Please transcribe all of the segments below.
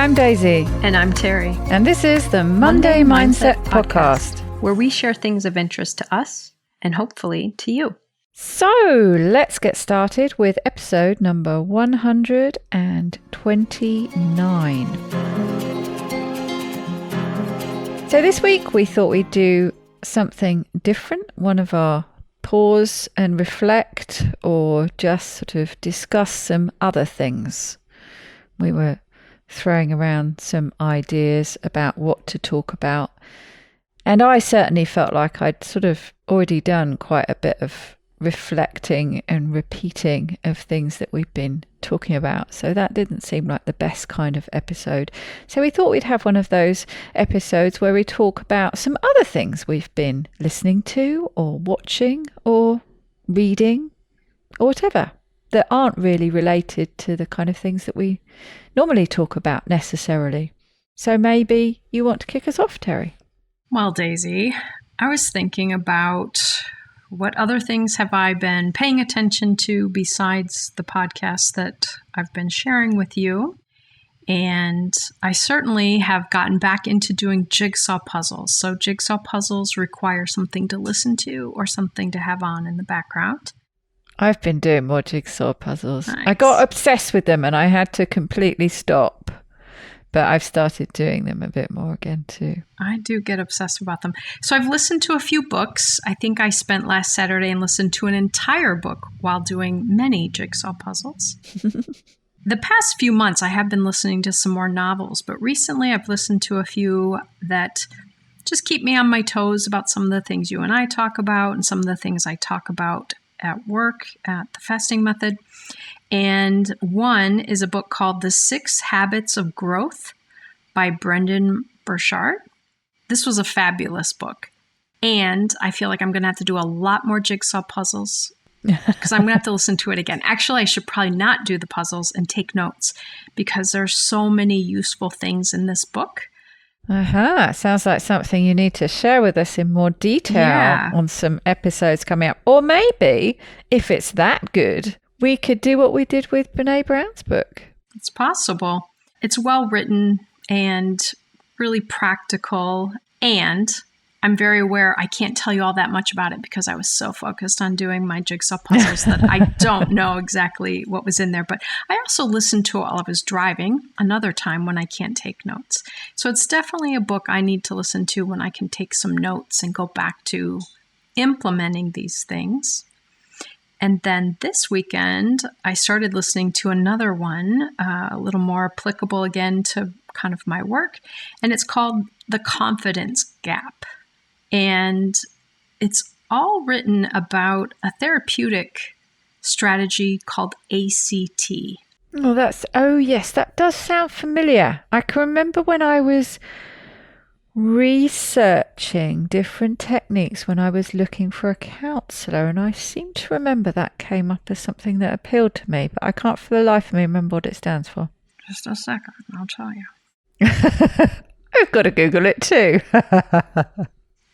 I'm Daisy. And I'm Terri. And this is the Monday Mindset Podcast, where we share things of interest to us and hopefully to you. So let's get started with episode number 129. So this week we thought we'd do something different, one of our pause and reflect, or just sort of discuss some other things. We were throwing around some ideas about what to talk about, and I certainly felt like I'd sort of already done quite a bit of reflecting and repeating of things that we've been talking about, so that didn't seem like the best kind of episode. So we thought we'd have one of those episodes where we talk about some other things we've been listening to or watching or reading or whatever that aren't really related to the kind of things that we normally talk about necessarily. So maybe you want to kick us off, Terri? Well, Daisy, I was thinking about what other things have I been paying attention to besides the podcast that I've been sharing with you. And I certainly have gotten back into doing jigsaw puzzles. So jigsaw puzzles require something to listen to or something to have on in the background. I've been doing more jigsaw puzzles. Nice. I got obsessed with them and I had to completely stop. But I've started doing them a bit more again too. I do get obsessed about them. So I've listened to a few books. I think I spent last Saturday and listened to an entire book while doing many jigsaw puzzles. The past few months I have been listening to some more novels, but recently I've listened to a few that just keep me on my toes about some of the things you and I talk about and some of the things I talk about at work at the fasting method. And one is a book called The 6 Habits of Growth by Brendon Burchard. This was a fabulous book. And I feel like I'm going to have to do a lot more jigsaw puzzles because I'm going to have to listen to it again. Actually, I should probably not do the puzzles and take notes because there's so many useful things in this book. Sounds like something you need to share with us in more detail on some episodes coming up. Or maybe, if it's that good, we could do what we did with Brene Brown's book. It's possible. It's well written and really practical. And I'm very aware I can't tell you all that much about it because I was so focused on doing my jigsaw puzzles that I don't know exactly what was in there. But I also listened to it while I was driving another time when I can't take notes. So it's definitely a book I need to listen to when I can take some notes and go back to implementing these things. And then this weekend, I started listening to another one, a little more applicable again to kind of my work. And it's called The Confidence Gap. And it's all written about a therapeutic strategy called ACT. Oh yes, that does sound familiar. I can remember when I was researching different techniques when I was looking for a counsellor, and I seem to remember that came up as something that appealed to me, but I can't for the life of me remember what it stands for. Just a second, I'll tell you. I've got to Google it too.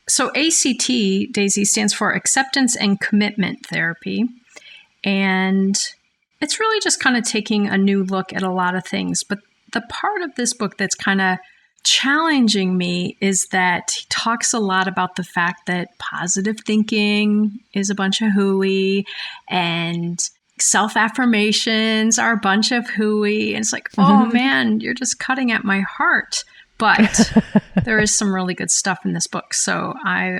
So ACT, Daisy, stands for Acceptance and Commitment Therapy. And it's really just kind of taking a new look at a lot of things. But the part of this book that's kind of challenging me is that he talks a lot about the fact that positive thinking is a bunch of hooey and self-affirmations are a bunch of hooey. And it's like, oh man, you're just cutting at my heart. But there is some really good stuff in this book. So I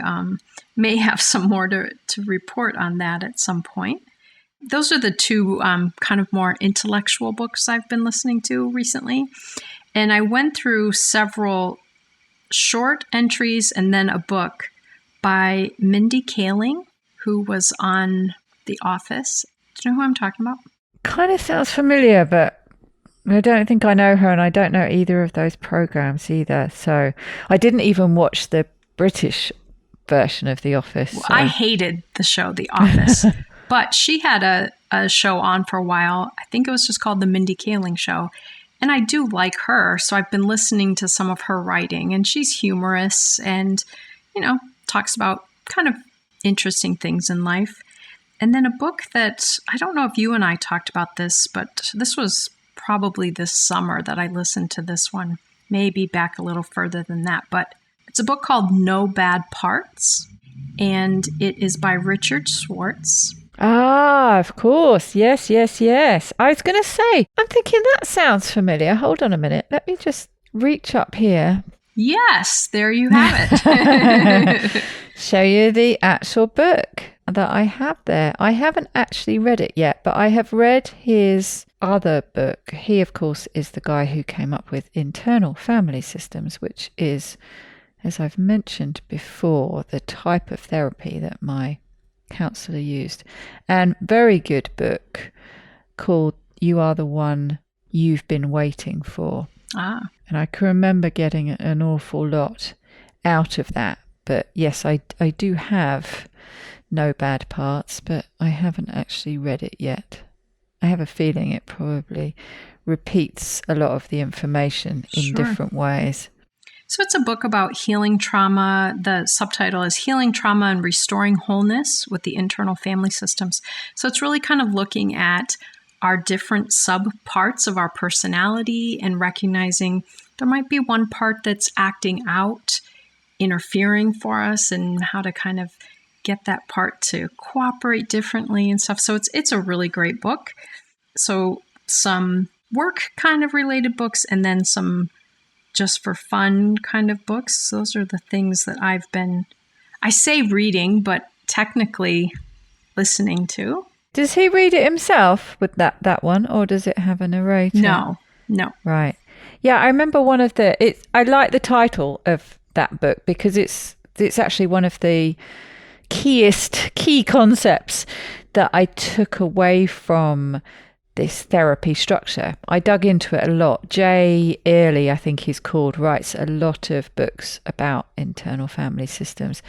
may have some more to report on that at some point. Those are the two kind of more intellectual books I've been listening to recently. And I went through several short entries and then a book by Mindy Kaling, who was on The Office. Do you know who I'm talking about? Kind of sounds familiar, but I don't think I know her, and I don't know either of those programs either. So I didn't even watch the British version of The Office. Well, I hated the show The Office, but she had a show on for a while. I think it was just called The Mindy Kaling Show. And I do like her, so I've been listening to some of her writing, and she's humorous and, talks about kind of interesting things in life. And then a book that, I don't know if you and I talked about this, but this was probably this summer that I listened to this one, maybe back a little further than that. But it's a book called No Bad Parts, and it is by Richard Schwartz. Ah, of course. Yes, yes, yes. I was going to say, I'm thinking that sounds familiar. Hold on a minute. Let me just reach up here. Yes, there you have it. Show you the actual book that I have there. I haven't actually read it yet, but I have read his other book. He, of course, is the guy who came up with internal family systems, which is, as I've mentioned before, the type of therapy that my counsellor used. And very good book called You Are the One You've Been Waiting For. And I can remember getting an awful lot out of that. But yes, I do have No Bad Parts, but I haven't actually read it yet. I have a feeling it probably repeats a lot of the information in different ways. So it's a book about healing trauma. The subtitle is Healing Trauma and Restoring Wholeness with the Internal Family Systems. So it's really kind of looking at our different sub-parts of our personality and recognizing there might be one part that's acting out, interfering for us, and how to kind of get that part to cooperate differently and stuff. So it's a really great book. So some work kind of related books and then some just for fun kind of books. Those are the things that I say reading, but technically listening to. Does he read it himself with that one, or does it have a narrator? No. Right. Yeah, I remember I like the title of that book because it's actually one of the key concepts that I took away from this therapy structure. I dug into it a lot. Jay Earley, I think he's called, writes a lot of books about internal family systems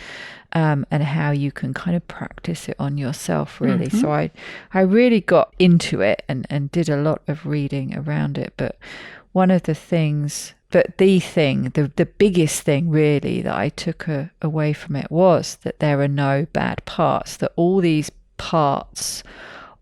and how you can kind of practice it on yourself, really. Mm-hmm. So I really got into it and did a lot of reading around it. But one of the things, the biggest thing really that I took away from it was that there are no bad parts, that all these parts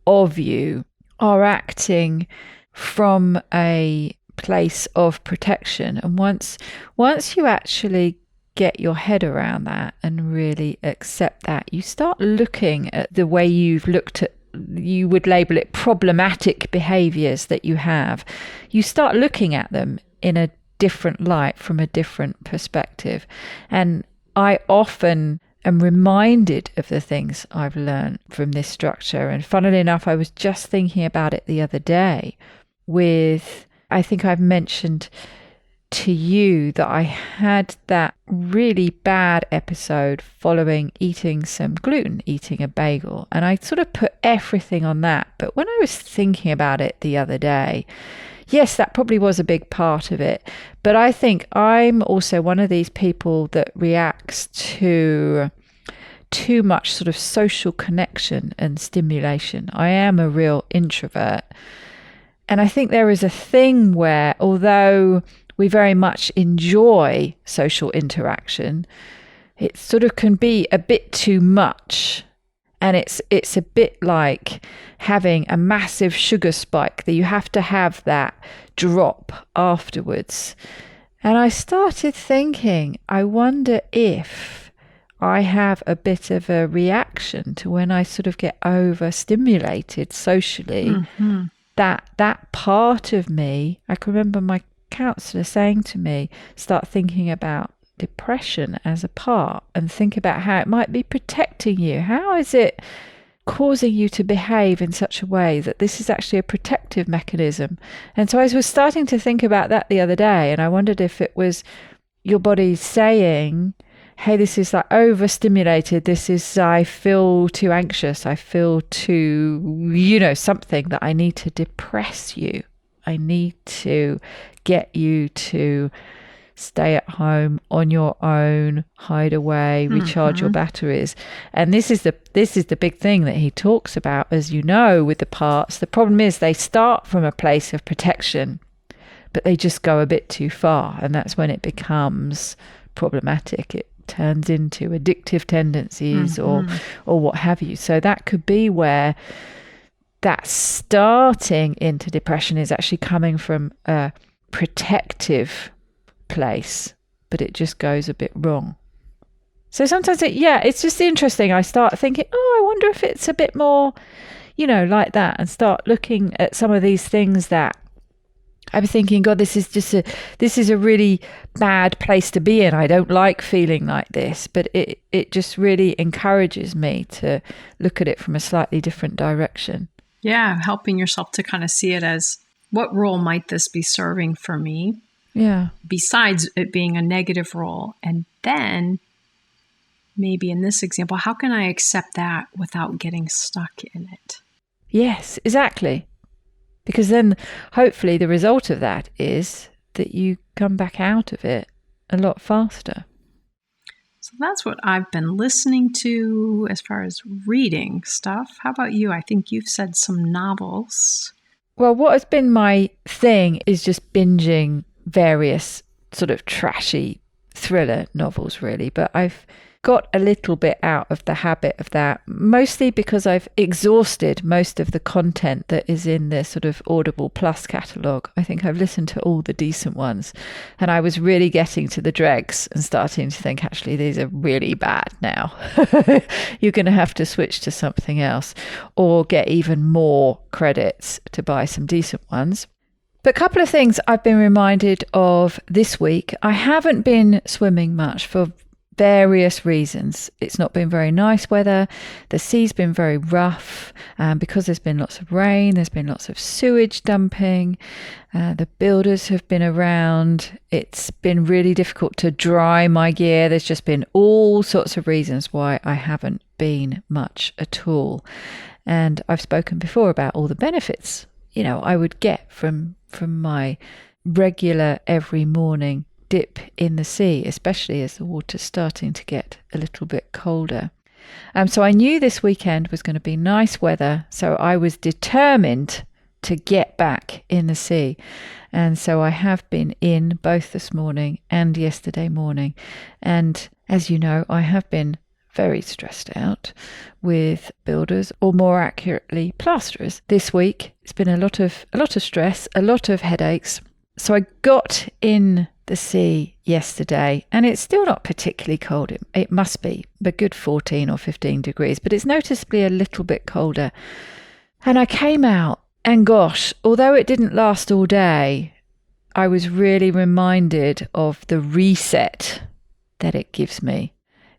of you are acting from a place of protection. And once you actually get your head around that and really accept that, you start looking at the way you've looked at, you would label it problematic behaviors that you have. You start looking at them in a different light, from a different perspective. And I often am reminded of the things I've learned from this structure. And funnily enough, I was just thinking about it the other day I think I've mentioned to you that I had that really bad episode following eating some gluten, eating a bagel. And I sort of put everything on that. But when I was thinking about it the other day, yes, that probably was a big part of it. But I think I'm also one of these people that reacts to too much sort of social connection and stimulation. I am a real introvert. And I think there is a thing where, although we very much enjoy social interaction, it sort of can be a bit too much. And it's a bit like having a massive sugar spike that you have to have that drop afterwards. And I started thinking, I wonder if I have a bit of a reaction to when I sort of get overstimulated socially. Mm-hmm. That part of me, I can remember my counsellor saying to me, start thinking about depression as a part and think about how it might be protecting you. How is it causing you to behave in such a way that this is actually a protective mechanism? And so I was starting to think about that the other day, and I wondered if it was your body saying, hey, this is like overstimulated, I feel too anxious, I feel too, something that I need to depress you. I need to get you to stay at home on your own, hide away, recharge your batteries. And this is the big thing that he talks about, as you know, with the parts. The problem is they start from a place of protection, but they just go a bit too far. And that's when it becomes problematic. It turns into addictive tendencies or what have you. So that could be where that starting into depression is actually coming from a protective place, but it just goes a bit wrong. So sometimes it's just interesting. I start thinking, I wonder if it's a bit more, like that, and start looking at some of these things that I'm thinking, God, this is a really bad place to be in. I don't like feeling like this, but it just really encourages me to look at it from a slightly different direction. Yeah, helping yourself to kind of see it as, what role might this be serving for me? Yeah. Besides it being a negative role. And then maybe in this example, how can I accept that without getting stuck in it? Yes, exactly. Because then hopefully the result of that is that you come back out of it a lot faster. So that's what I've been listening to as far as reading stuff. How about you? I think you've said some novels. Well, what has been my thing is just binging various sort of trashy thriller novels, really. But I've got a little bit out of the habit of that, mostly because I've exhausted most of the content that is in the sort of Audible Plus catalogue. I think I've listened to all the decent ones, and I was really getting to the dregs and starting to think, actually, these are really bad now. You're going to have to switch to something else or get even more credits to buy some decent ones. But a couple of things I've been reminded of this week. I haven't been swimming much for various reasons. It's not been very nice weather. The sea's been very rough, because there's been lots of rain. There's been lots of sewage dumping. The builders have been around. It's been really difficult to dry my gear. There's just been all sorts of reasons why I haven't been much at all. And I've spoken before about all the benefits, I would get from my regular every morning dip in the sea, especially as the water's starting to get a little bit colder. So I knew this weekend was going to be nice weather, so I was determined to get back in the sea. And so I have been in both this morning and yesterday morning. And as you know, I have been very stressed out with builders, or more accurately, plasterers. This week, it's been a lot of stress, a lot of headaches. So I got in the sea yesterday, and it's still not particularly cold. It must be a good 14 or 15 degrees, but it's noticeably a little bit colder. And I came out, and gosh, although it didn't last all day, I was really reminded of the reset that it gives me.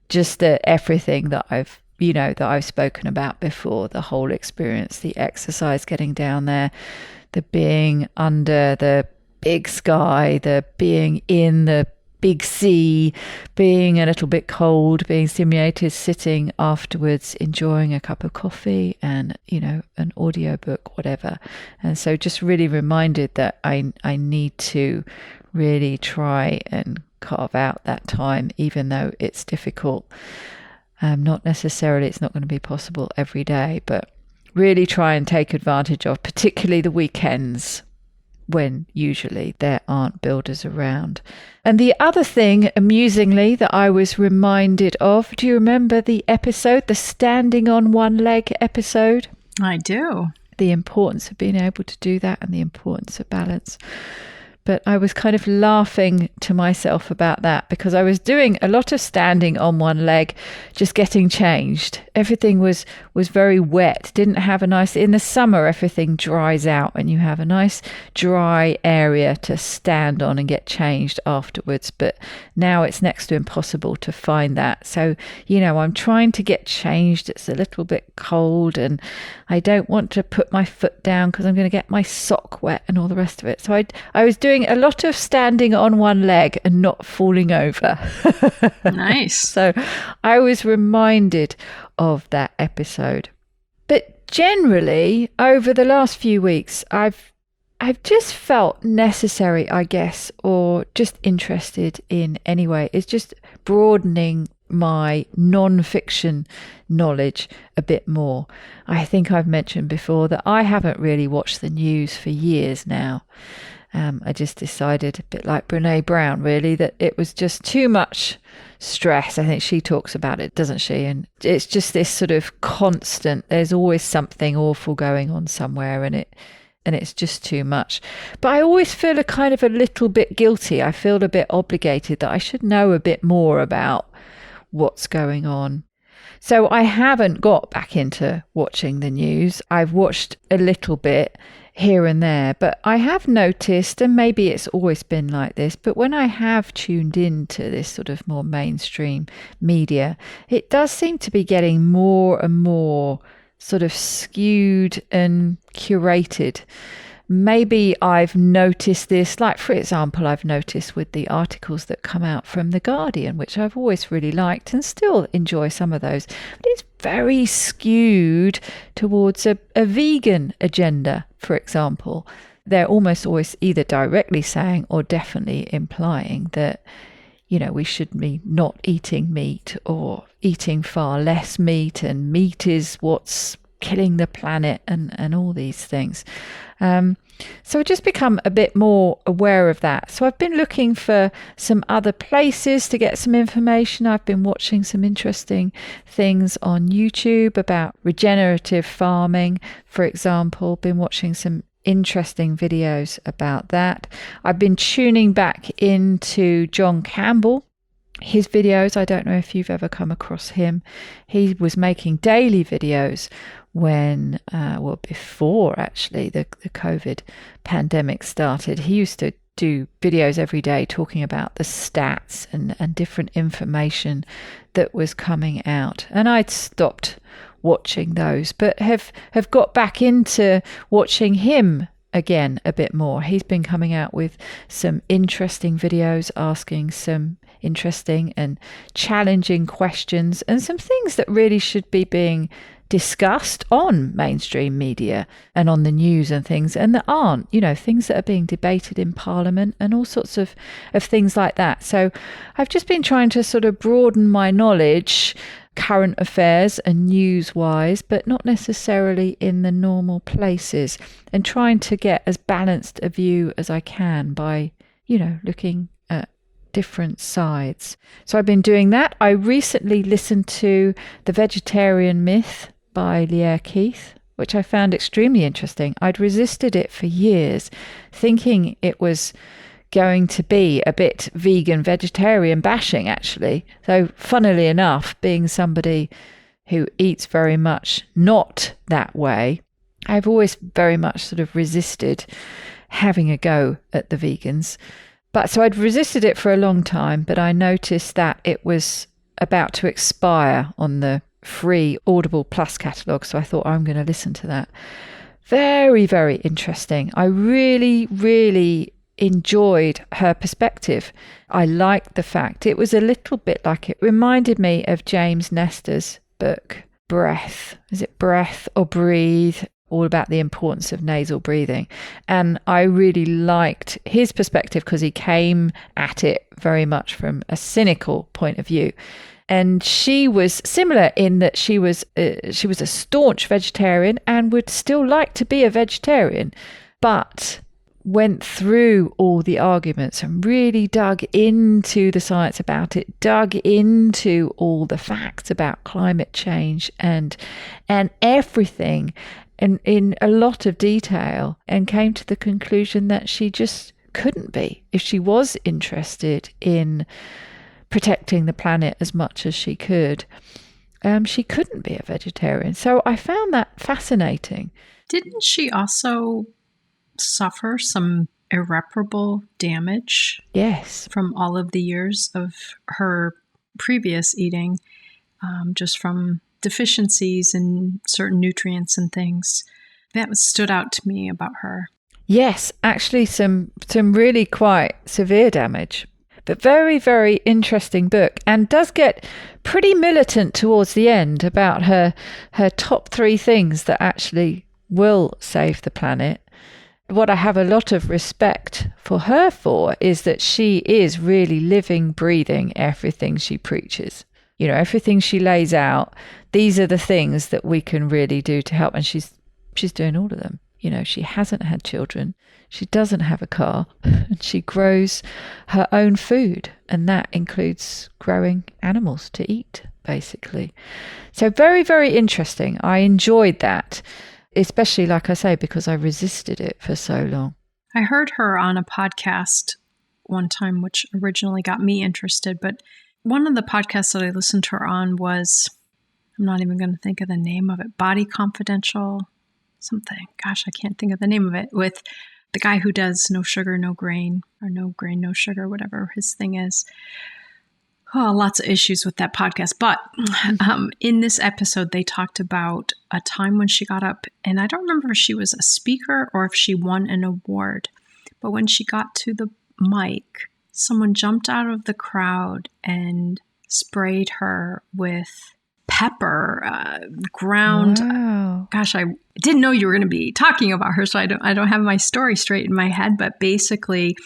Just everything that I've spoken about before, the whole experience, the exercise getting down there, the being under the big sky, the being in the big sea, being a little bit cold, being stimulated, sitting afterwards, enjoying a cup of coffee and, an audiobook, whatever. And so just really reminded that I need to really try and carve out that time, even though it's difficult. Not necessarily, it's not going to be possible every day, but really try and take advantage of, particularly the weekends, when usually there aren't builders around. And the other thing, amusingly, that I was reminded of, do you remember the episode, the standing on one leg episode? I do. The importance of being able to do that and the importance of balance. But I was kind of laughing to myself about that because I was doing a lot of standing on one leg, just getting changed. Everything was very wet, didn't have a nice, in the summer everything dries out and you have a nice dry area to stand on and get changed afterwards. But now it's next to impossible to find that. So, I'm trying to get changed. It's a little bit cold and I don't want to put my foot down because I'm going to get my sock wet and all the rest of it. So I was doing a lot of standing on one leg and not falling over. Nice. So I was reminded of that episode. But generally, over the last few weeks, I've just felt necessary, I guess, or just interested in anyway. It's just broadening my non-fiction knowledge a bit more. I think I've mentioned before that I haven't really watched the news for years now. I just decided, a bit like Brene Brown, really, that it was just too much stress. I think she talks about it, doesn't she? And it's just this sort of constant, there's always something awful going on somewhere, and it's just too much. But I always feel a little bit guilty. I feel a bit obligated that I should know a bit more about what's going on. So I haven't got back into watching the news. I've watched a little bit here and there, but I have noticed, and maybe it's always been like this, but when I have tuned into this sort of more mainstream media, it does seem to be getting more and more sort of skewed and curated. Maybe I've noticed this, like, for example, I've noticed with the articles that come out from The Guardian, which I've always really liked and still enjoy some of those. But it's very skewed towards a vegan agenda, for example. They're almost always either directly saying or definitely implying that, we should be not eating meat or eating far less meat, and meat is what's killing the planet and all these things. So I've just become a bit more aware of that. So I've been looking for some other places to get some information. I've been watching some interesting things on YouTube about regenerative farming, for example. Been watching some interesting videos about that. I've been tuning back into John Campbell, his videos. I don't know if you've ever come across him. He was making daily videos when, before actually the COVID pandemic started. He used to do videos every day talking about the stats and different information that was coming out. And I'd stopped watching those, but have got back into watching him again a bit more. He's been coming out with some interesting videos, asking some interesting and challenging questions, and some things that really should be being discussed on mainstream media and on the news and things, and that aren't, things that are being debated in Parliament and all sorts of things like that. So I've just been trying to sort of broaden my knowledge, current affairs and news wise, but not necessarily in the normal places, and trying to get as balanced a view as I can by, looking at different sides. So I've been doing that. I recently listened to The Vegetarian Myth by Leah Keith, which I found extremely interesting. I'd resisted it for years, thinking it was going to be a bit vegan, vegetarian bashing, actually. So funnily enough, being somebody who eats very much not that way, I've always very much sort of resisted having a go at the vegans. But so I'd resisted it for a long time, but I noticed that it was about to expire on the free Audible Plus catalogue. So I thought, I'm going to listen to that. Very, very interesting. I really, really enjoyed her perspective. I liked the fact it was a little bit like, it reminded me of James Nestor's book, Breath. Is it Breath or Breathe? All about the importance of nasal breathing. And I really liked his perspective because he came at it very much from a cynical point of view. And she was similar in that she was a staunch vegetarian and would still like to be a vegetarian, but went through all the arguments and really dug into the science about it, dug into all the facts about climate change and everything in a lot of detail, and came to the conclusion that she just couldn't be. If she was interested in protecting the planet as much as she could, she couldn't be a vegetarian. So I found that fascinating. Didn't she also suffer some irreparable damage? Yes. From all of the years of her previous eating, just from deficiencies in certain nutrients and things. That stood out to me about her. Yes, actually some really quite severe damage. But very, very interesting book, and does get pretty militant towards the end about her top 3 things that actually will save the planet. What I have a lot of respect for her for is that she is really living, breathing everything she preaches. Everything she lays out, these are the things that we can really do to help. And she's doing all of them. She hasn't had children. She doesn't have a car. And she grows her own food. And that includes growing animals to eat, basically. So very, very interesting. I enjoyed that, especially, like I say, because I resisted it for so long. I heard her on a podcast one time, which originally got me interested. But one of the podcasts that I listened to her on was, I'm not even going to think of the name of it, Body Confidential something. Gosh, I can't think of the name of it. With the guy who does no sugar, no grain, or no grain, no sugar, whatever his thing is. Oh, lots of issues with that podcast. But in this episode, they talked about a time when she got up, and I don't remember if she was a speaker or if she won an award. But when she got to the mic, someone jumped out of the crowd and sprayed her with pepper, ground. Wow. Gosh, I didn't know you were going to be talking about her, so I don't have my story straight in my head. But basically,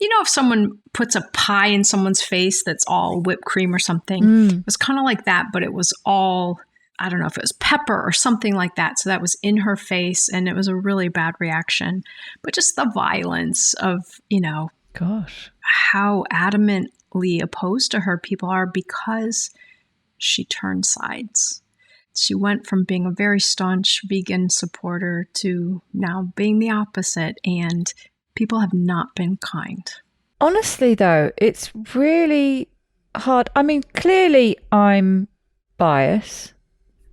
if someone puts a pie in someone's face that's all whipped cream or something, it was kind of like that, but it was all, I don't know if it was pepper or something like that. So that was in her face, and it was a really bad reaction. But just the violence of, Gosh, how adamantly opposed to her people are because she turned sides. She went from being a very staunch vegan supporter to now being the opposite, and people have not been kind. Honestly, though, it's really hard. I mean, clearly I'm biased.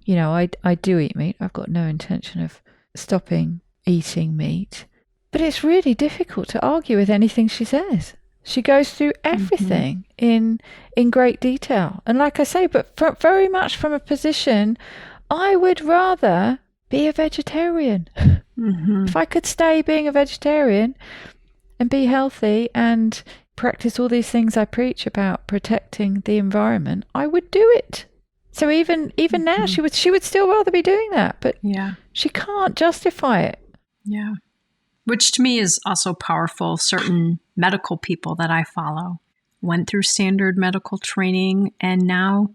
I do eat meat. I've got no intention of stopping eating meat. But it's really difficult to argue with anything she says. She goes through everything in great detail. And like I say, but very much from a position, I would rather be a vegetarian. If I could stay being a vegetarian and be healthy and practice all these things I preach about protecting the environment, I would do it. So even now, she would still rather be doing that, but she can't justify it. Yeah. Which to me is also powerful. Certain medical people that I follow went through standard medical training and now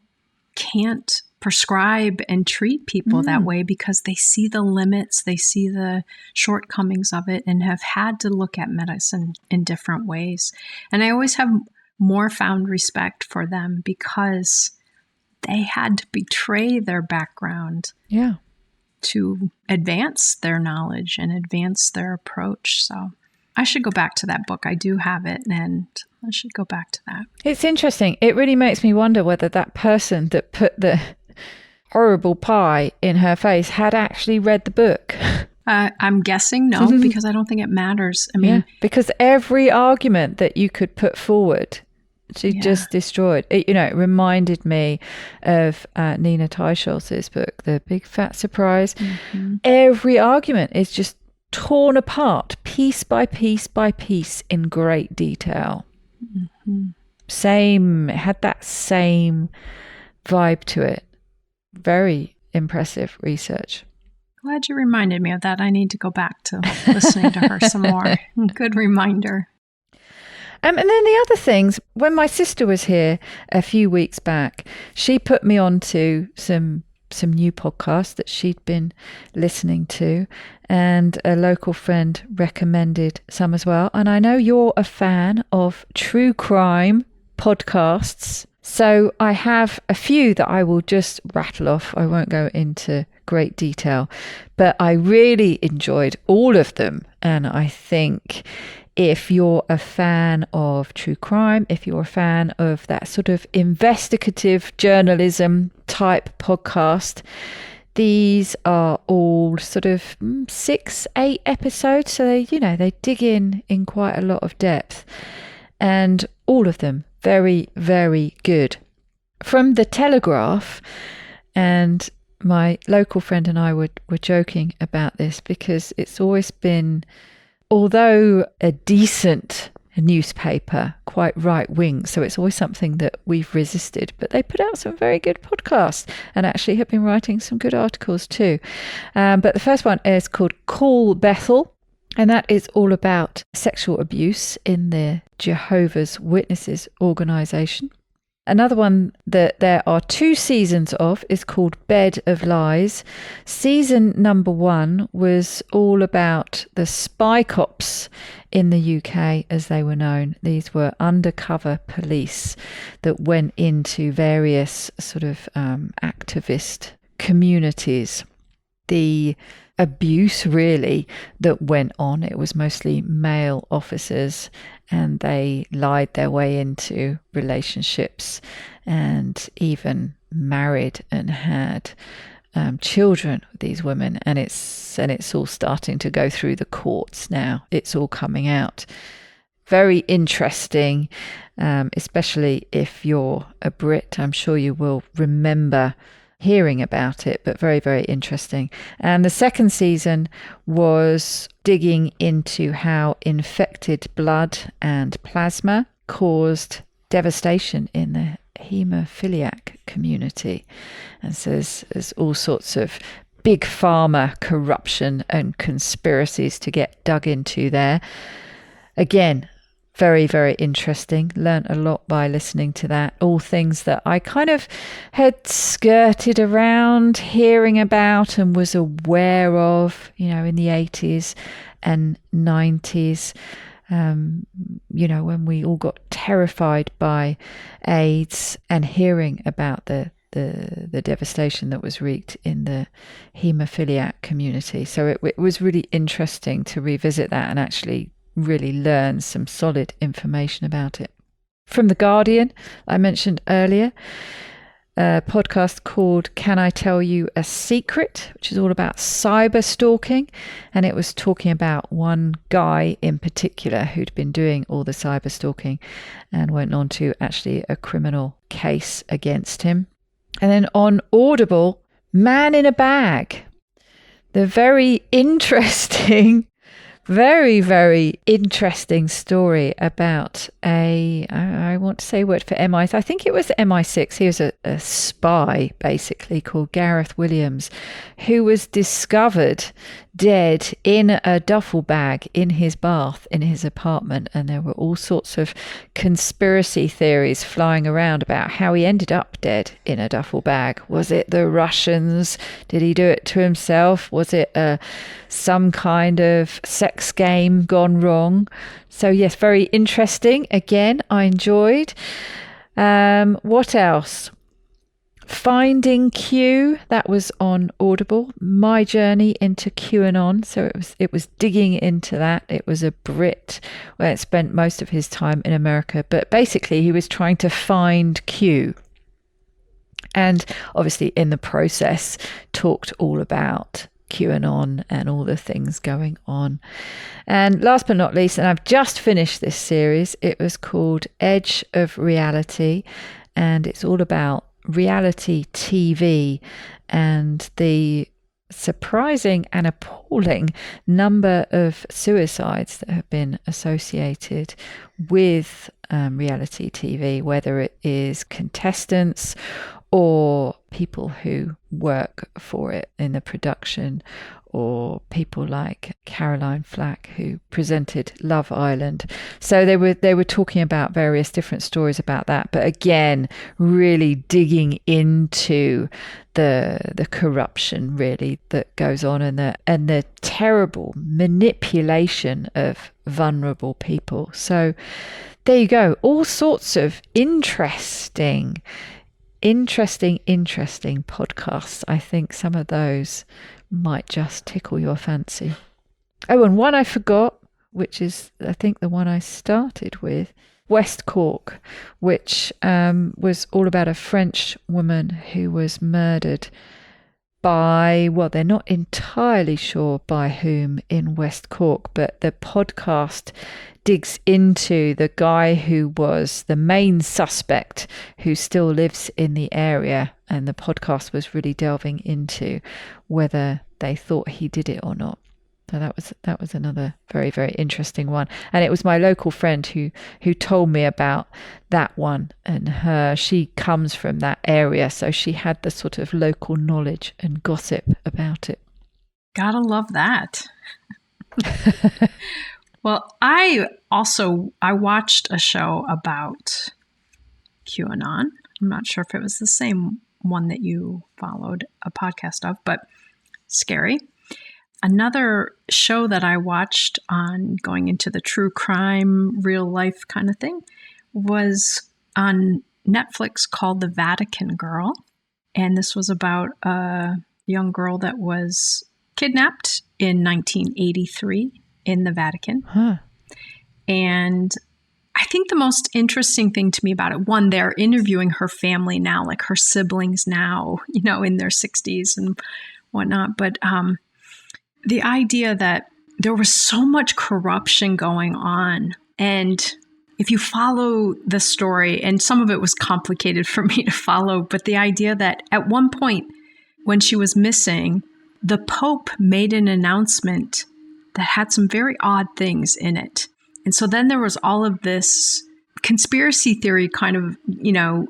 can't prescribe and treat people that way because they see the limits, they see the shortcomings of it, and have had to look at medicine in different ways. And I always have more found respect for them because they had to betray their background to advance their knowledge and advance their approach. So I should go back to that book. I do have it, and I should go back to that. It's interesting. It really makes me wonder whether that person that put the horrible pie in her face had actually read the book. I'm guessing no, because I don't think it matters. I mean, because every argument that you could put forward, she just destroyed. It reminded me of Nina Teicholz's book, The Big Fat Surprise. Every argument is just torn apart piece by piece by piece in great detail. It had that same vibe to it. Very impressive research. Glad you reminded me of that. I need to go back to listening to her some more. Good reminder. And then the other things, when my sister was here a few weeks back, she put me on to some new podcasts that she'd been listening to, and a local friend recommended some as well. And I know you're a fan of true crime podcasts, so I have a few that I will just rattle off. I won't go into great detail, but I really enjoyed all of them. And I think if you're a fan of true crime, if you're a fan of that sort of investigative journalism type podcast, these are all sort of 6-8 episodes. So they dig in quite a lot of depth, and all of them very, very good. From The Telegraph, and my local friend and I were joking about this because it's always been, although a decent newspaper, quite right-wing, so it's always something that we've resisted, but they put out some very good podcasts and actually have been writing some good articles too. But the first one is called Call Bethel, and that is all about sexual abuse in the Jehovah's Witnesses organisation. Another one that there are 2 seasons of is called Bed of Lies. Season number 1 was all about the spy cops in the UK, as they were known. These were undercover police that went into various sort of activist communities. The abuse really that went on, it was mostly male officers, and they lied their way into relationships and even married and had children with these women, and it's all starting to go through the courts now. It's all coming out. Very interesting, especially if you're a Brit. I'm sure you will remember hearing about it, but very, very interesting. And the second season was digging into how infected blood and plasma caused devastation in the haemophiliac community. And so there's all sorts of big pharma corruption and conspiracies to get dug into there. Again, very, very interesting. Learned a lot by listening to that. All things that I kind of had skirted around, hearing about and was aware of, in the 80s and 90s. When we all got terrified by AIDS and hearing about the devastation that was wreaked in the haemophiliac community. So it was really interesting to revisit that and actually really learn some solid information about it. From The Guardian, I mentioned earlier, a podcast called Can I Tell You a Secret, which is all about cyber stalking. And it was talking about one guy in particular who'd been doing all the cyber stalking and went on to actually a criminal case against him. And then on Audible, Man in a Bag, the very interesting very, very interesting story about I want to say word for MI. I think it was MI6. He was a spy, basically, called Gareth Williams, who was discovered dead in a duffel bag in his bath in his apartment. And there were all sorts of conspiracy theories flying around about how he ended up dead in a duffel bag. Was it the Russians? Did he do it to himself? Was it some kind of sex game gone wrong? So yes, very interesting. Again, I enjoyed. What else? Finding Q, that was on Audible. My journey into QAnon. So it was digging into that. It was a Brit where it spent most of his time in America, but basically he was trying to find Q. And obviously in the process talked all about QAnon and all the things going on. And last but not least, and I've just finished this series, it was called Edge of Reality, and it's all about reality TV and the surprising and appalling number of suicides that have been associated with reality TV, whether it is contestants or people who work for it in the production, or people like Caroline Flack, who presented Love Island. So they were talking about various different stories about that, but again, really digging into the corruption really that goes on and the terrible manipulation of vulnerable people. So there you go, all sorts of interesting podcasts. I think some of those might just tickle your fancy. Oh, and one I forgot, which is I think the one I started with, West Cork, which was all about a French woman who was murdered by, well, they're not entirely sure by whom in West Cork, but the podcast digs into the guy who was the main suspect who still lives in the area, and the podcast was really delving into whether they thought he did it or not. So that was another very, very interesting one. And it was my local friend who told me about that one, and she comes from that area, so she had the sort of local knowledge and gossip about it. Gotta love that. Well, I watched a show about QAnon. I'm not sure if it was the same one that you followed a podcast of, but scary. Another show that I watched on going into the true crime, real life kind of thing was on Netflix called The Vatican Girl. And this was about a young girl that was kidnapped in 1983 in the Vatican. Huh. And I think the most interesting thing to me about it, one, they're interviewing her family now, like her siblings now, in their 60s and whatnot. But the idea that there was so much corruption going on. And if you follow the story, and some of it was complicated for me to follow, but the idea that at one point when she was missing, the Pope made an announcement that had some very odd things in it. And so then there was all of this conspiracy theory kind of,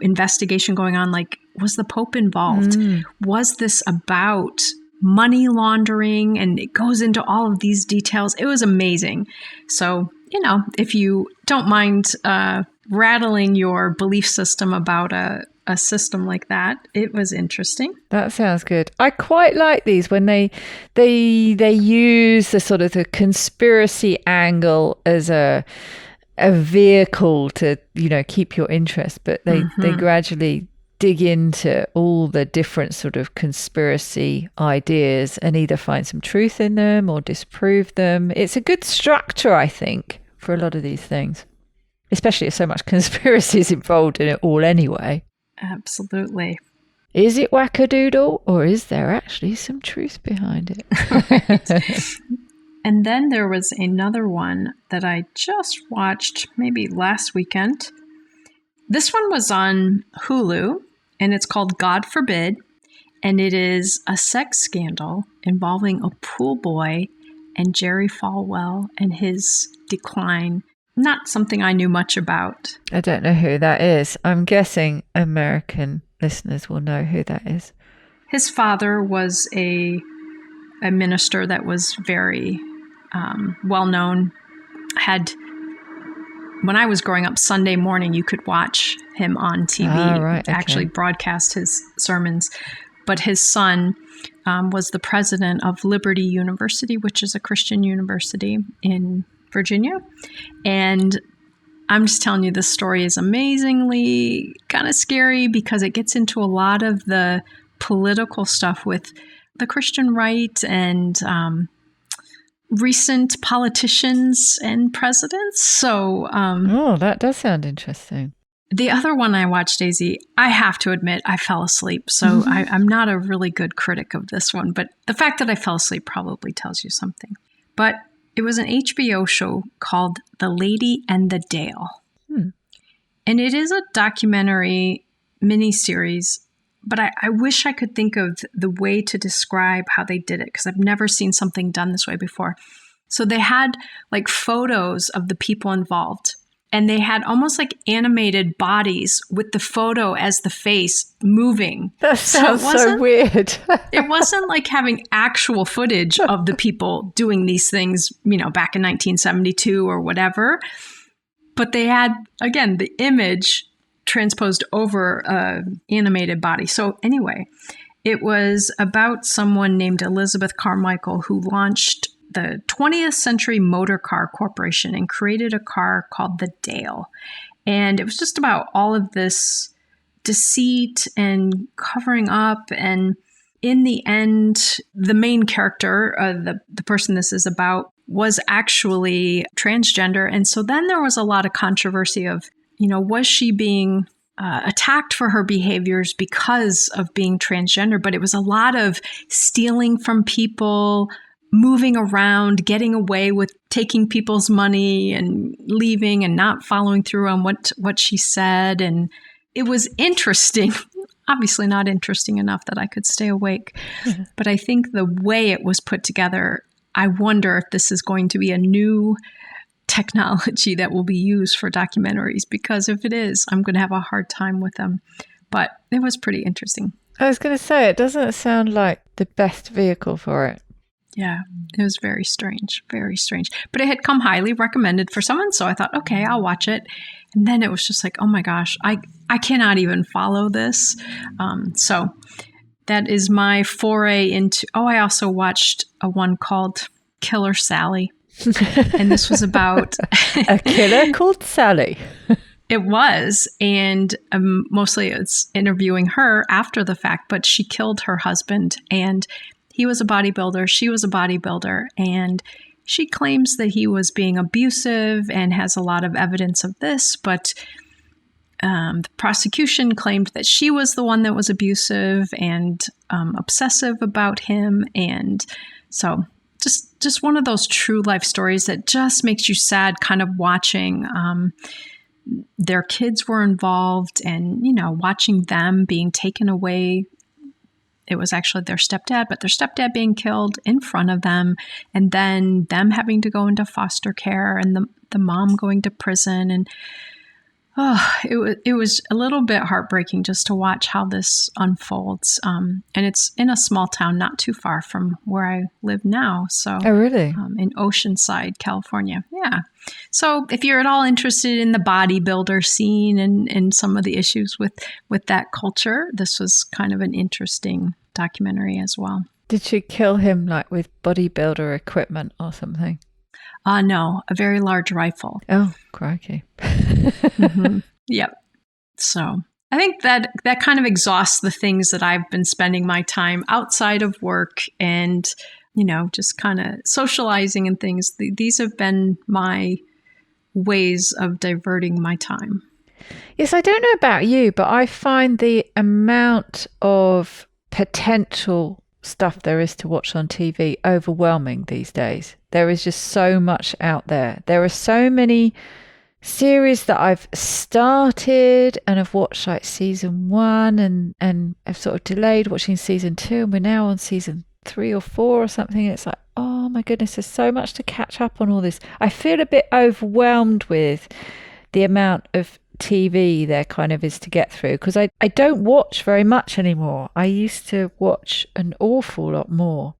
investigation going on. Like, was the Pope involved? Was this about money laundering? And it goes into all of these details. It was amazing. So, if you don't mind rattling your belief system about a system like that, it was interesting. That sounds good. I quite like these when they use the sort of the conspiracy angle as a vehicle to keep your interest, but they gradually dig into all the different sort of conspiracy ideas and either find some truth in them or disprove them. It's a good structure, I think, for a lot of these things, especially if so much conspiracy is involved in it all anyway. Absolutely. Is it wackadoodle, or is there actually some truth behind it? Right. And then there was another one that I just watched maybe last weekend. This one was on Hulu, and it's called God Forbid, and it is a sex scandal involving a pool boy and Jerry Falwell and his decline. Not something I knew much about. I don't know who that is. I'm guessing American listeners will know who that is. His father was a minister that was very well-known. When I was growing up, Sunday morning, you could watch him on TV. Right, okay. Actually broadcast his sermons. But his son was the president of Liberty University, which is a Christian university in Virginia. And I'm just telling you, this story is amazingly kind of scary because it gets into a lot of the political stuff with the Christian right and recent politicians and presidents. So, that does sound interesting. The other one I watched, Daisy, I have to admit, I fell asleep. So I'm not a really good critic of this one, but the fact that I fell asleep probably tells you something. But it was an HBO show called The Lady and the Dale. And it is a documentary miniseries, but I wish I could think of the way to describe how they did it, because I've never seen something done this way before. So they had like photos of the people involved, and they had almost like animated bodies with the photo as the face moving. That sounds so weird. It wasn't like having actual footage of the people doing these things, back in 1972 or whatever. But they had, again, the image transposed over an animated body. So anyway, it was about someone named Elizabeth Carmichael who launched the 20th Century Motor Car Corporation and created a car called the Dale. And it was just about all of this deceit and covering up. And in the end, the main character, the person this is about, was actually transgender. And so then there was a lot of controversy of, was she being attacked for her behaviors because of being transgender? But it was a lot of stealing from people, moving around, getting away with taking people's money and leaving and not following through on what she said. And it was interesting. Obviously not interesting enough that I could stay awake. But I think the way it was put together, I wonder if this is going to be a new technology that will be used for documentaries, because if it is, I'm going to have a hard time with them. But it was pretty interesting. I was going to say, it doesn't sound like the best vehicle for it. Yeah, it was very strange, very strange. But it had come highly recommended for someone, so I thought, okay, I'll watch it. And then it was just like, oh my gosh, I cannot even follow this. So that is my foray into. Oh, I also watched a one called Killer Sally, and this was about a killer called Sally. It was, and mostly it's interviewing her after the fact. But she killed her husband, and he was a bodybuilder. She was a bodybuilder, and she claims that he was being abusive and has a lot of evidence of this. But the prosecution claimed that she was the one that was abusive and obsessive about him. And so just one of those true life stories that just makes you sad kind of watching. Their kids were involved and, watching them being taken away. It was actually their stepdad, but their stepdad being killed in front of them, and then them having to go into foster care, and the mom going to prison. And it was a little bit heartbreaking just to watch how this unfolds. And it's in a small town not too far from where I live now. So, oh, really? In Oceanside, California. Yeah. So if you're at all interested in the bodybuilder scene and some of the issues with that culture, this was kind of an interesting documentary as well. Did she kill him like with bodybuilder equipment or something? No, a very large rifle. Oh, crikey. Mm-hmm. Yep. So I think that kind of exhausts the things that I've been spending my time outside of work and, just kind of socializing and things. These have been my ways of diverting my time. Yes, I don't know about you, but I find the amount of potential stuff there is to watch on TV overwhelming these days. There is just so much out there. There are so many series that I've started and I've watched like season 1 and I've sort of delayed watching season 2, and we're now on season 3 or 4 or something. It's like, oh my goodness, there's so much to catch up on all this. I feel a bit overwhelmed with the amount of TV there kind of is to get through, because I don't watch very much anymore. I used to watch an awful lot more,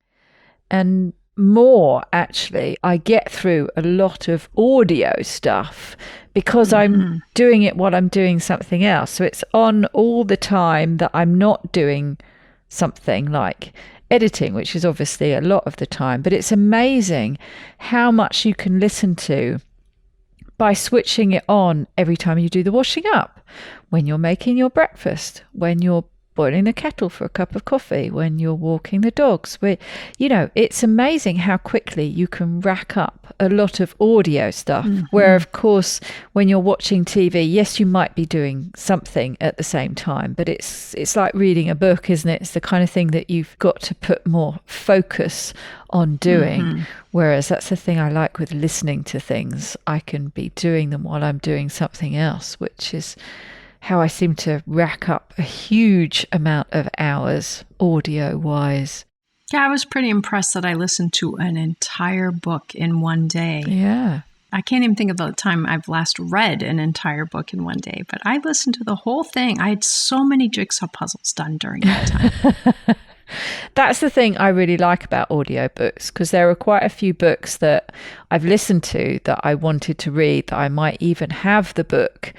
and more actually. I get through a lot of audio stuff because I'm doing it while I'm doing something else. So it's on all the time that I'm not doing something like editing, which is obviously a lot of the time. But it's amazing how much you can listen to by switching it on every time you do the washing up, when you're making your breakfast, when you're boiling the kettle for a cup of coffee, when you're walking the dogs. It's amazing how quickly you can rack up a lot of audio stuff. Where, of course, when you're watching TV, yes, you might be doing something at the same time, but it's like reading a book, isn't it? It's the kind of thing that you've got to put more focus on doing. Whereas that's the thing I like with listening to things. I can be doing them while I'm doing something else, which is how I seem to rack up a huge amount of hours audio-wise. Yeah, I was pretty impressed that I listened to an entire book in one day. Yeah. I can't even think of the time I've last read an entire book in one day, but I listened to the whole thing. I had so many jigsaw puzzles done during that time. That's the thing I really like about audiobooks, because there are quite a few books that I've listened to that I wanted to read, that I might even have the book,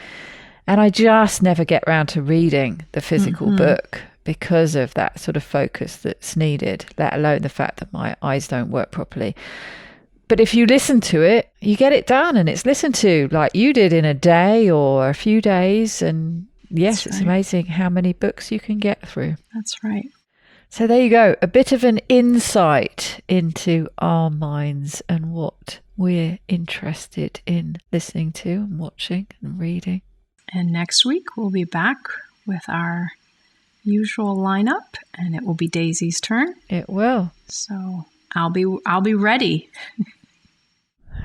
and I just never get around to reading the physical book because of that sort of focus that's needed, let alone the fact that my eyes don't work properly. But if you listen to it, you get it done, and it's listened to like you did in a day or a few days. And yes, it's amazing how many books you can get through. That's right. So there you go, a bit of an insight into our minds and what we're interested in listening to and watching and reading. And next week we'll be back with our usual lineup, and it will be Daisy's turn. It will. So I'll be ready.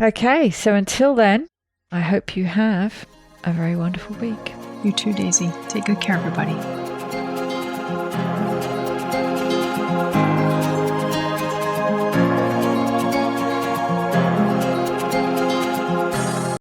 Okay, so until then, I hope you have a very wonderful week. You too, Daisy. Take good care, everybody.